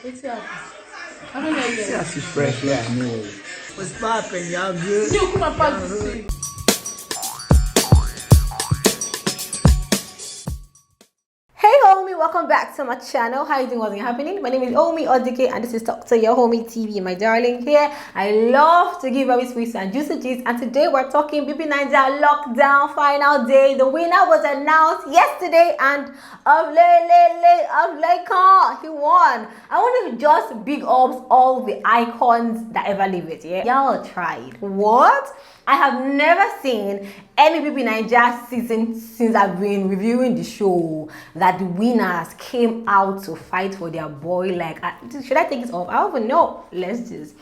What's up? I don't know yet. Yeah, she's fresh, yeah, I know. What's poppin', y'all good? You come and pass the seat. Hey homie, welcome back to my channel. How you doing? What's happening? My name is Omi Odike and this is Talk to Your Homie TV, my darling. Here I love to give very sweet and juicy gist, and today we're talking Bbnaija lockdown final day. The winner was announced yesterday and of Laycon, he won. I want to just big ups all the icons that ever live it. Yeah, y'all tried. What? I have never seen any Bbnaija season since I've been reviewing the show that the winners came out to fight for their boy. Like, should I take it off? I don't even know. Let's just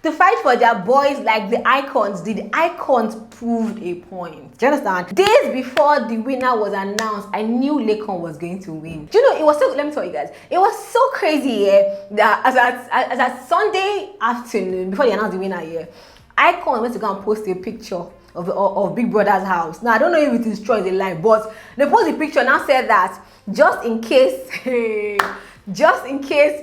to fight for their boys like the icons did. The icons proved a point. Do you understand? Days before the winner was announced, I knew Laycon was going to win. Do you know, it was so, let me tell you guys, it was so crazy, yeah, that as a Sunday afternoon before they announced the winner, yeah, Icon went to go and post a picture of Big Brother's house. Now I don't know if it is true in the life, but they post the picture now said that just in case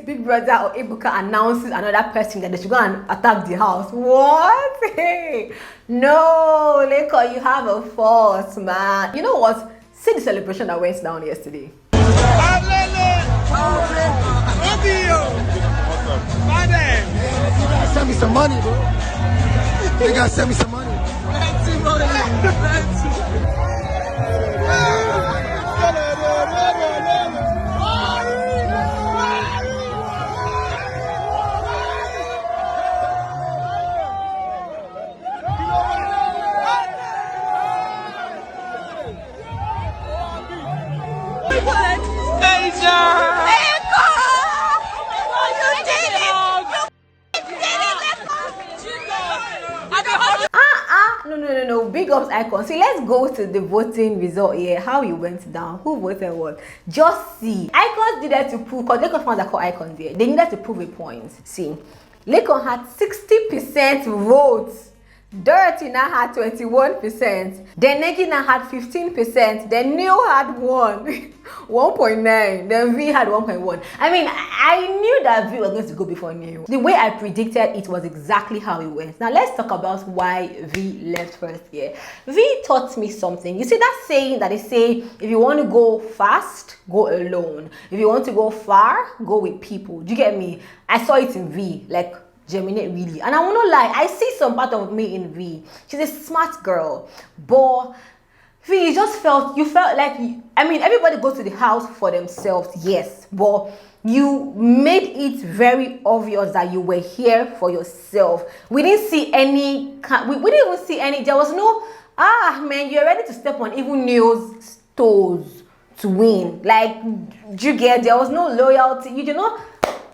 Big Brother or Ebuka announces another person that they should go and attack the house. What? Hey, no, Laycon, you have a force, man. You know what? See the celebration that went down yesterday. Send me some money, bro. They gotta send me some money. No. Big ups, Icon. See, let's go to the voting result here. How it went down. Who voted what? Just see. Icons needed to prove, because Laycon fans are called icons here. They needed to prove a point. See, Laycon had 60% votes. Dorothy now had 21%. Then Nengi now had 15%. Then Neo had 1.9. Then V had 1.1. I mean, I knew that V was going to go before Neo. The way I predicted it was exactly how it went. Now let's talk about why V left first here. V taught me something. You see that saying that they say, if you want to go fast, go alone. If you want to go far, go with people. Do you get me? I saw it in V, like, germinate really, and I will not lie, I see some part of me in V. She's a smart girl, but V, you felt like I mean, everybody goes to the house for themselves, yes, but you made it very obvious that you were here for yourself. We didn't see any, we didn't even see any, there was no, man, you're ready to step on even Neo's toes to win. Like, you get, there was no loyalty, you know.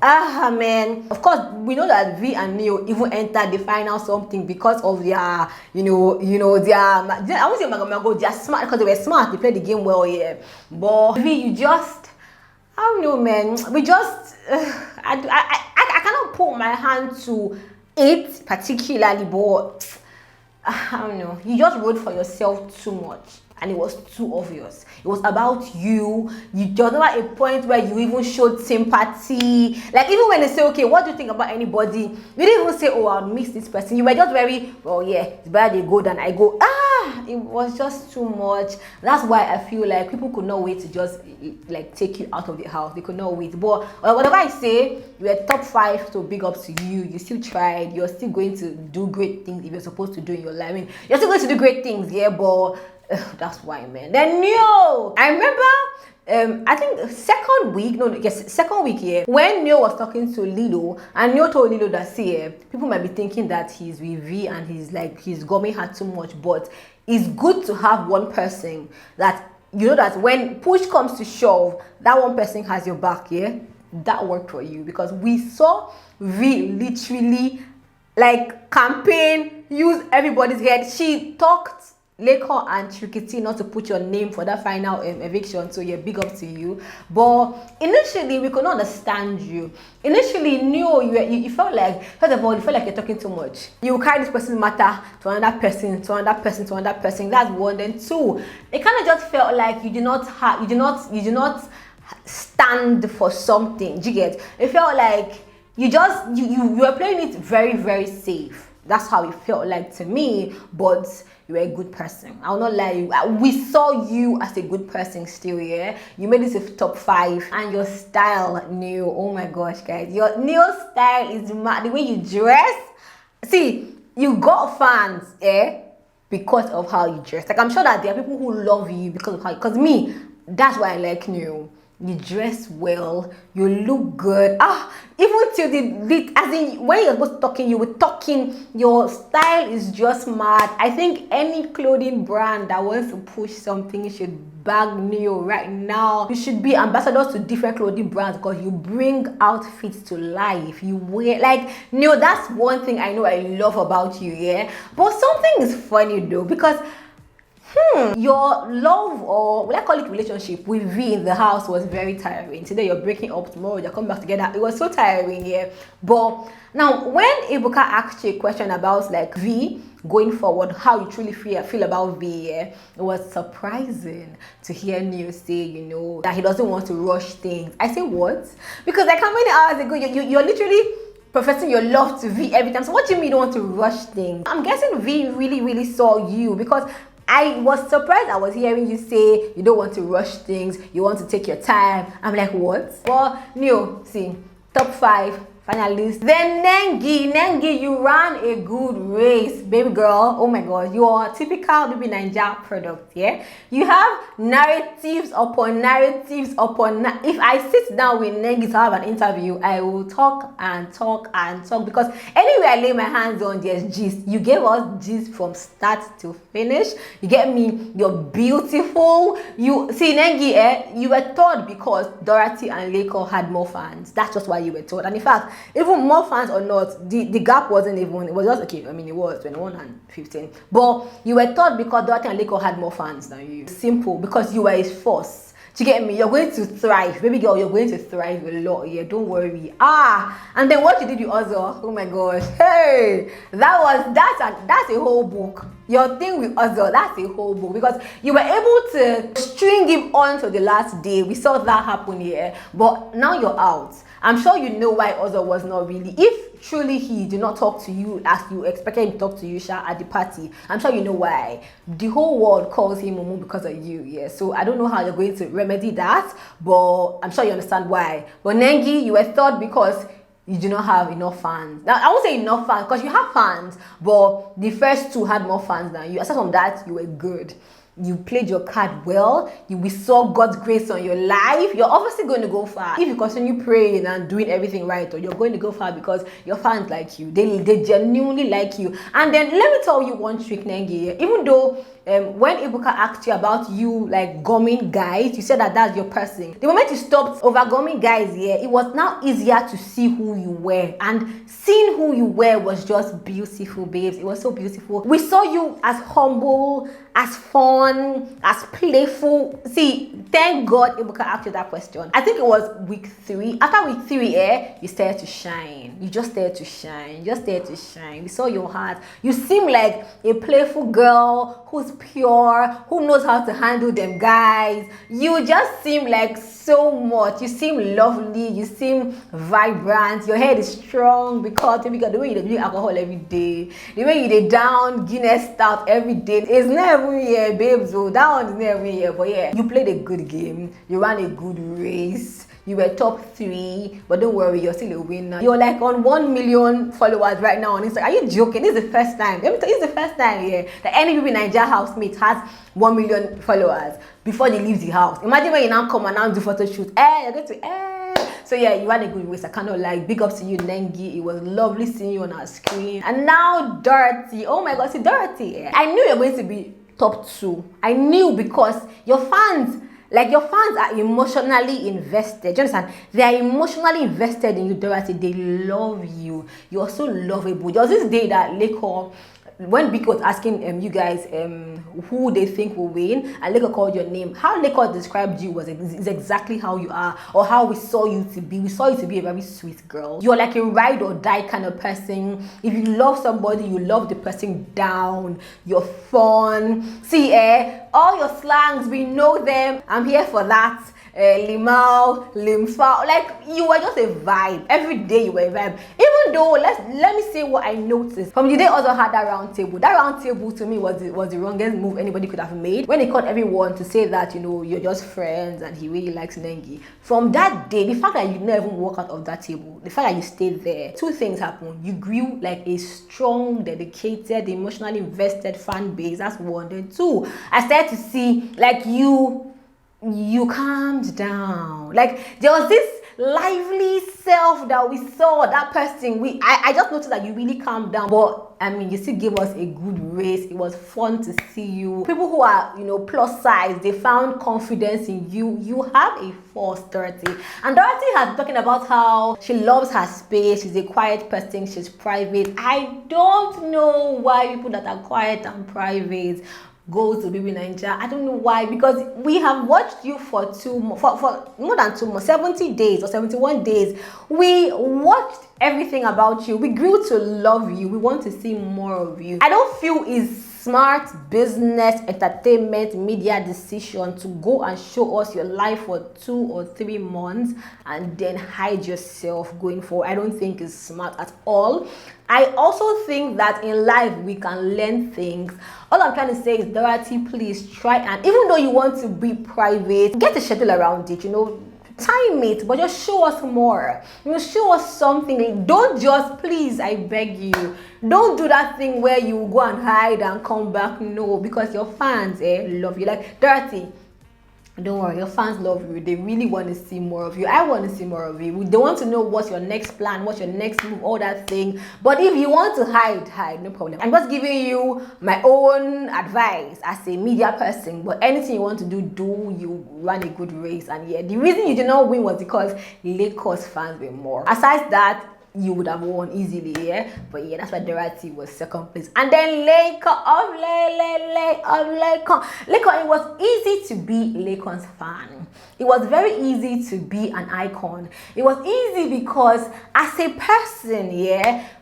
Man, of course we know that V and Neo even entered the final something because of their, I won't say Magago, they are smart because they were smart, they played the game well, yeah. But V, you just, I don't know, man, we just, I cannot put my hand to it particularly, but I don't know, you just wrote for yourself too much. And it was too obvious. It was about you. There was never a point where you even showed sympathy. Like, even when they say, okay, what do you think about anybody? You didn't even say, oh, I'll miss this person. You were just very, oh yeah, it's better they go than I go. It was just too much. That's why I feel like people could not wait to just like take you out of the house. They could not wait. But whatever I say, you were top 5, so big ups to you. You still tried. You're still going to do great things if you're supposed to do in your life. I mean, you're still going to do great things, yeah, but that's why, man. Then Neo, I remember I think second week here, when Neo was talking to Lilo, and Neo told Lilo that, see, people might be thinking that he's with V and he's gumming her too much, but it's good to have one person that, you know, that when push comes to shove, that one person has your back, yeah. That worked for you, because we saw V literally like campaign, use everybody's head. She talked Laycon and Trikiti not to put your name for that final eviction, so yeah, big up to you. But initially we could not understand you. Initially, Neo, you felt like, first of all, you felt like you're talking too much. You carry this person's matter to another person, to another person, to another person. That's one. Then two, it kind of just felt like you did not stand for something. Do you get? It felt like you were playing it very, very safe. That's how it felt like to me, but you were a good person. I'll not lie, we saw you as a good person still, yeah? You made this a top 5, and your style, Neil, oh my gosh, guys. Your Neil style is mad. The way you dress, see, you got fans, because of how you dress. Like, I'm sure that there are people who love you because of how, because me, that's why I like Neil. You dress well, you look good. Even till the as in when you're supposed to talking, you were talking. Your style is just mad. I think any clothing brand that wants to push something should bag Neo right now. You should be ambassadors to different clothing brands because you bring outfits to life. You wear like Neo. That's one thing I know I love about you, yeah. But something is funny though, because your love, or what I call it, relationship with V in the house was very tiring. Today you're breaking up, tomorrow you're coming back together. It was so tiring, yeah. But now when Ebuka asked you a question about like V going forward, how you truly feel about V, yeah, it was surprising to hear Neo say, you know, that he doesn't want to rush things. I say what? Because like how many hours ago you're literally professing your love to V every time. So what do you mean you don't want to rush things? I'm guessing V really saw you, because I was surprised. I was hearing you say you don't want to rush things, you want to take your time. I'm like, what? Well, Neo, see, top 5 finalists. Then Nengi, you ran a good race, baby girl. Oh my god, you are a typical Bbnaija product, yeah? You have narratives upon narratives upon if I sit down with Nengi to have an interview, I will talk and talk and talk, because anywhere I lay my hands on, there's gist. You gave us gist from start to finish. You get me? You're beautiful. You see, Nengi, you were told because Dorothy and Laycon had more fans. That's just why you were told. And in fact, even more fans or not, the gap wasn't even, it was just okay. I mean, it was 21 and 15, but you were taught because Dorothy and Laycon had more fans than you. Simple, because you were a force. Do you get me? You're going to thrive, baby girl. You're going to thrive a lot. Yeah, don't worry. And then what you did with Ozzo, oh my gosh, hey, that's a whole book. Your thing with Ozzo, that's a whole book, because you were able to string him on to the last day. We saw that happen here, but now you're out. I'm sure you know why Ozzo was not really. If truly he did not talk to you as you expected him to talk to you, Sha, at the party, I'm sure you know why. The whole world calls him Mumu because of you, yeah. So I don't know how you're going to remedy that, but I'm sure you understand why. But Nengi, you were thought because you do not have enough fans. Now, I won't say enough fans, because you have fans, but the first 2 had more fans than you. Aside from that, you were good. You played your card well. We saw God's grace on your life. You're obviously going to go far if you continue praying and doing everything right, or you're going to go far because your fans like you. They genuinely like you. And then let me tell you one trick, Nengi. Even though when Ebuka asked you about you like gumming guys, you said that that's your person. The moment you stopped over gumming guys, yeah, it was now easier to see who you were, and seeing who you were was just beautiful, babes. It was so beautiful. We saw you as humble, as fun, as playful. See, thank God Ebuka asked you that question. I think it was week 3. After week 3, you started to shine. You just started to shine. You just started to shine. We saw your heart. You seem like a playful girl who's pure, who knows how to handle them guys. You just seem like so much. You seem lovely. You seem vibrant. Your head is strong, because the way you drink alcohol every day, the way you dey down Guinness stout every day, it's not every year, babes. So that one is not every year. But yeah, you played a good game. You ran a good race. You were top 3, but don't worry, you're still a winner. You're like on 1 million followers right now on Instagram. Are you joking? This is the first time. Let me tell you, it's the first time, yeah, that any Bbnaija housemate has 1 million followers before they leave the house. Imagine when you now come and now do photo shoot. You're going to So yeah, you had a good race. I cannot lie. Big up to you, Nengi. It was lovely seeing you on our screen. And now Dorothy. Oh my god, see Dorothy. Yeah. I knew you're going to be top 2. I knew, because your fans are emotionally invested. Do you understand? They are emotionally invested in you, Dorothy. They love you. You're so lovable. There was this day that Laycon, when Big was asking you guys who they think will win, and Laycon called your name, how Laycon described you is exactly how you are, or how we saw you to be. We saw you to be a very sweet girl. You're like a ride or die kind of person. If you love somebody, you love the person down. You're fun. See, all your slangs, we know them. I'm here for that. limau, limfa. Like you were just a vibe. Every day you were a vibe. Even though let me say what I noticed from the day also had that round table. That round table to me was the wrongest move anybody could have made. When they called everyone to say that you're just friends and he really likes Nengi. From that day, the fact that you never even walk out of that table, the fact that you stayed there, two things happened. You grew like a strong, dedicated, emotionally invested fan base. That's one. Then two, I started to see like you calmed down. Like there was this lively self that we saw, that person. I just noticed that you really calmed down. But I mean, you still gave us a good race. It was fun to see you. People who are plus size, they found confidence in you. You have a force, Dorothy. And Dorothy has been talking about how she loves her space. She's a quiet person. She's private. I don't know why people that are quiet and private go to Bbnaija. I don't know why, because we have watched you for more than 2 months, 70 days or 71 days. We watched everything about you. We grew to love you. We want to see more of you. I don't feel it's smart business, entertainment, media decision to go and show us your life for 2 or 3 months and then hide yourself going forward. I don't think it's smart at all. I also think that in life we can learn things. All I'm trying to say is, Dorothy, please try, and even though you want to be private, get a schedule around it, time it, but just show us more. Show us something. Don't just, please, I beg you, don't do that thing where you go and hide and come back. No, because your fans love you. Like Dorothy, don't worry, your fans love you. They really want to see more of you. I want to see more of you. They want to know what's your next plan, what's your next move, all that thing. But if you want to hide, no problem. I'm just giving you my own advice as a media person. But anything you want to do, you run a good race. And yeah, the reason you did not win was because Laycon's fans were more. Aside that, you would have won easily, but yeah, that's why Dorothy was second place. And then Laycon, it was easy to be Laycon's fan. It was very easy to be an icon. It was easy because as a person,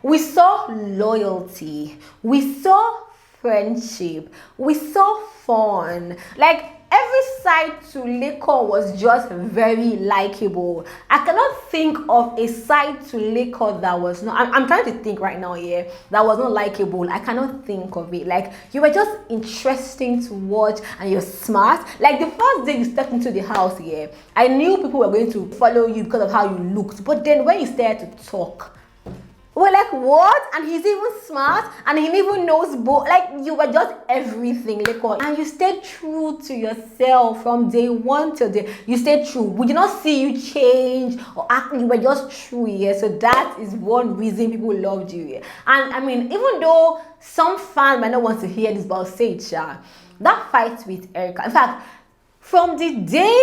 we saw loyalty, we saw friendship, we saw fun. Like every side to Laycon was just very likable. I cannot think of a side to Laycon that was not. I'm trying to think right now, that was not likable. I cannot think of it. Like you were just interesting to watch, and you're smart. Like the first day you stepped into the house, I knew people were going to follow you because of how you looked. But then when you started to talk, we're like, what? And he's even smart, and he even knows both. Like you were just everything, Laycon, and you stayed true to yourself from day one till day. You stayed true. We did not see you change or act. You were just true, So that is one reason people loved you, And I mean, even though some fans might not want to hear this, but I'll say it, that fight with Erica. In fact, from the day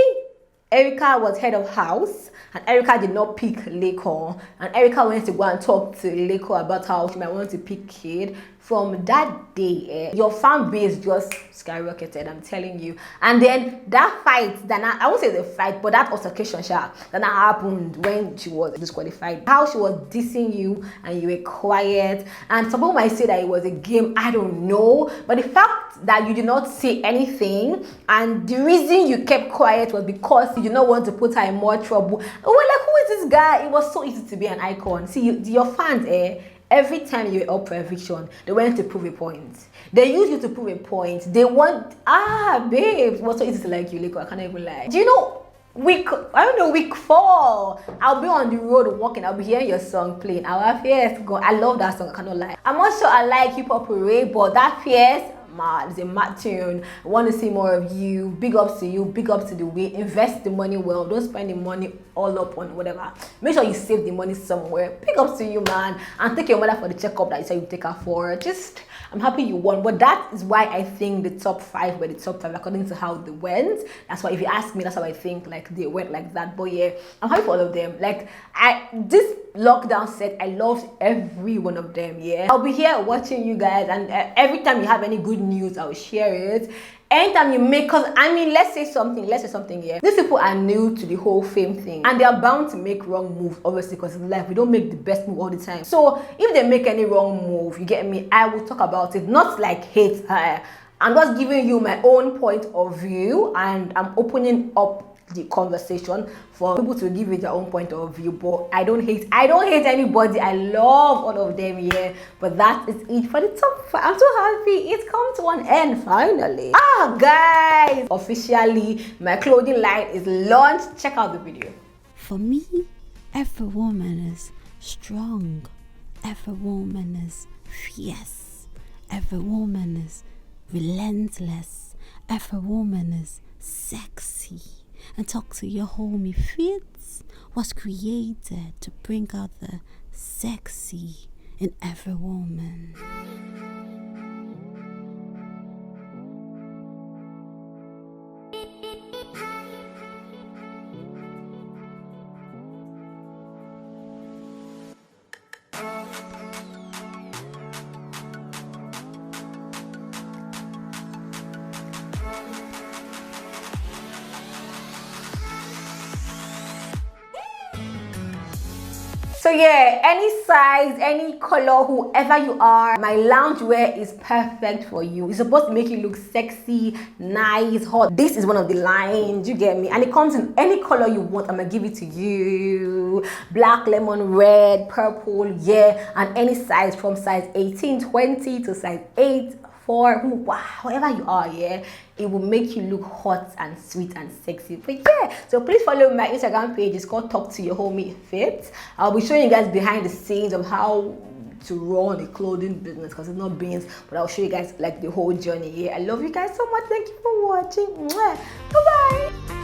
Erica was head of house, and Erica did not pick Laycon, and Erica went to go and talk to Laycon about how she might want to pick Kid. From that day, your fan base just skyrocketed, I'm telling you. And then that fight, I won't say the fight, but that altercation that happened when she was disqualified. How she was dissing you and you were quiet. And some people might say that it was a game, I don't know. But the fact that you did not say anything, and the reason you kept quiet was because you did not want to put her in more trouble. We're like, who is this guy? It was so easy to be an icon. See, your fans, every time you were up for eviction, they went to prove a point. They use you to prove a point. They want, babes, what's so easy to like you, Laycon? I can't even lie. Do you know, week 4, I'll be on the road walking. I'll be hearing your song playing. Our Fierce, I love that song. I cannot lie. I'm not sure I like hip hop parade, but that Fierce, it's a mad tune. I want to see more of you. Big ups to you. Big ups to the way. Invest the money well. Don't spend the money all up on whatever. Make sure you save the money somewhere. Big ups to you, man. And take your mother for the checkup that you said you take her for. I'm happy you won. But that is why I think the top 5 were the top 5 according to how they went. That's why if you ask me, that's how I think like they went like that. But yeah, I'm happy for all of them. Like this lockdown set, I loved every one of them. I'll be here watching you guys, and every time you have any good news, I'll share it. Anytime you make, cause I mean, let's say something These people are new to the whole fame thing, and they are bound to make wrong moves, obviously, because in life we don't make the best move all the time. So if they make any wrong move, you get me, I will talk about it, not like hate. I'm just giving you my own point of view, and I'm opening up the conversation for people to give it their own point of view. But I don't hate anybody. I love all of them here. But that is it for the top 5. I'm so happy it's come to an end finally. Guys, officially my clothing line is launched. Check out the video. For me, every woman is strong. Every woman is fierce. Every woman is relentless. Every woman is sexy. And Talk to Your Homie Fits was created to bring out the sexy in every woman. So yeah, any size, any color, whoever you are, my loungewear is perfect for you. It's supposed to make you look sexy, nice, hot. This is one of the lines, you get me? And it comes in any color you want. I'm gonna give it to you. Black, lemon, red, purple, yeah. And any size from size 18, 20 to size 8, 4, however you are, yeah, it will make you look hot and sweet and sexy. But yeah, so please follow my Instagram page. It's called Talk to Your Homie Fit. I'll be showing you guys behind the scenes of how to run a clothing business, because it's not beans, but I'll show you guys like the whole journey. Yeah, I love you guys so much. Thank you for watching. Bye bye.